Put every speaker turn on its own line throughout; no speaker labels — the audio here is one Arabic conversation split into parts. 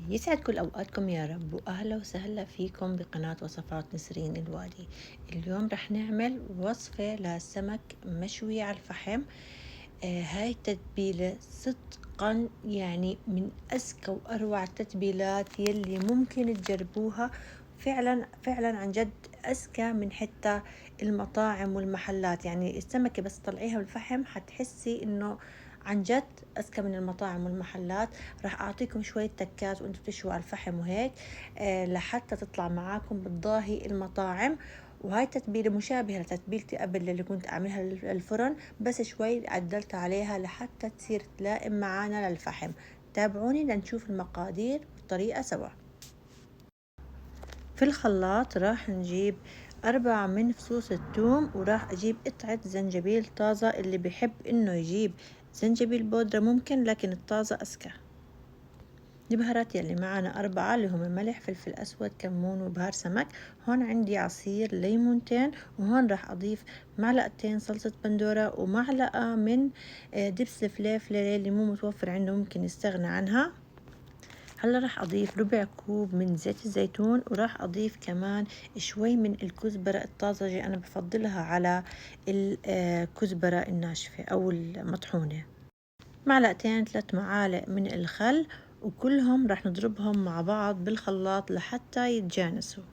يسعد كل أوقاتكم يا رب، وأهلا وسهلا فيكم بقناة وصفات نسرين الوادي. اليوم رح نعمل وصفة لسمك مشوي على الفحم. هاي التتبيلة صدقا يعني من أذكى وأروع التتبيلات يلي ممكن تجربوها. فعلا فعلا عن جد أذكى من حتى المطاعم والمحلات. يعني السمكة بس طلعيها بالفحم حتحسي إنه عن جد أذكى من المطاعم والمحلات. راح أعطيكم شوية تكات وأنتم تشووا على الفحم وهيك لحتى تطلع معاكم بتضاهي المطاعم. وهاي تتبيلة مشابهة لتتبيلتي قبل اللي كنت أعملها للفرن، بس شوي عدلت عليها لحتى تصير تلائم معانا للفحم. تابعوني لنشوف المقادير والطريقة سوا. في الخلاط راح نجيب 4 من فصوص الثوم، وراح أجيب قطعة زنجبيل طازة. اللي بيحب إنه يجيب زنجبيل بودرة ممكن، لكن الطازة أذكى. البهارات يلي معنا 4 اللي هم ملح، فلفل أسود، كمون، وبهار سمك. هون عندي عصير ليمونتين، وهون راح أضيف معلقتين صلصة بندورة ومعلقة من دبس الفليفلة اللي مو متوفر عنده ممكن يستغنى عنها. هلا راح أضيف ربع كوب من زيت الزيتون، وراح أضيف كمان شوي من الكزبرة الطازجة. أنا بفضلها على الكزبرة الناشفة أو المطحونة. معلقتين 3 معالق من الخل، وكلهم راح نضربهم مع بعض بالخلاط لحتى يتجانسوا.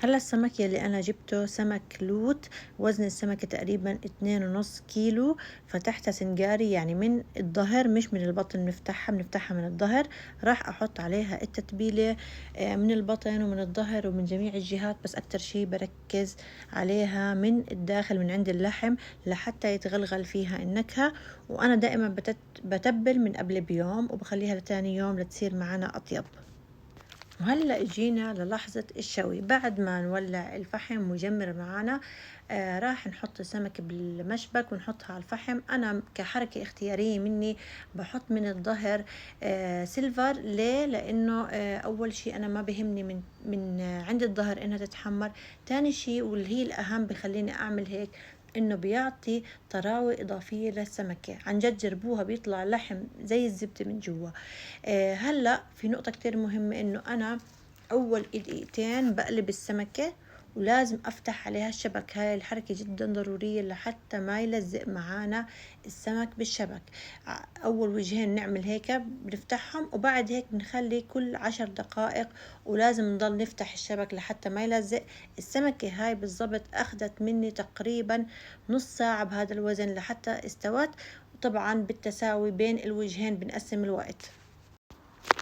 هلا السمك يلي أنا جبته سمك لوت، وزن السمكة تقريبا 2.5 كيلو. فتحتها سنجاري يعني من الظهر مش من البطن، بنفتحها من الظهر. راح أحط عليها التتبيلة من البطن ومن الظهر ومن جميع الجهات، بس أكتر شي بركز عليها من الداخل من عند اللحم لحتى يتغلغل فيها النكهة. وأنا دائما بتبل من قبل بيوم وبخليها لتاني يوم لتصير معنا أطيب. وهلا اجينا للحظة الشوي. بعد ما نولع الفحم ويجمر معنا راح نحط السمك بالمشبك ونحطها على الفحم. انا كحركة اختيارية مني بحط من الظهر سيلفر. ليه؟ لانه اول شيء انا ما بهمني من عند الظهر انها تتحمر. تاني شيء واللي هي الاهم بخليني اعمل هيك، انه بيعطي طراوة اضافية للسمكة. عن جد جربوها بيطلع لحم زي الزبدة من جوا. هلا في نقطة كتير مهمة، انه انا اول دقيقتين بقلب السمكة ولازم افتح عليها الشبك. هاي الحركة جدا ضرورية لحتى ما يلزق معانا السمك بالشبك. اول وجهين نعمل هيك بنفتحهم، وبعد هيك بنخلي كل 10 دقائق ولازم نضل نفتح الشبك لحتى ما يلزق. السمكة هاي بالضبط اخذت مني تقريبا نص ساعة بهذا الوزن لحتى استوت. طبعا بالتساوي بين الوجهين بنقسم الوقت.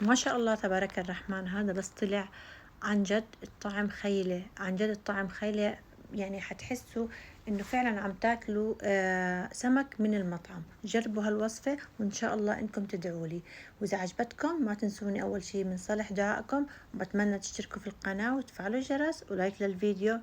ما شاء الله تبارك الرحمن، هذا بس طلع عن جد الطعم خيلة، عن جد الطعم خيلة. يعني حتحسوا انه فعلا عم تاكلوا سمك من المطعم. جربوا هالوصفة وان شاء الله انكم تدعوا لي. واذا عجبتكم ما تنسوني اول شيء من صالح دعائكم، وبتمنى تشتركوا في القناة وتفعلوا الجرس ولايك للفيديو.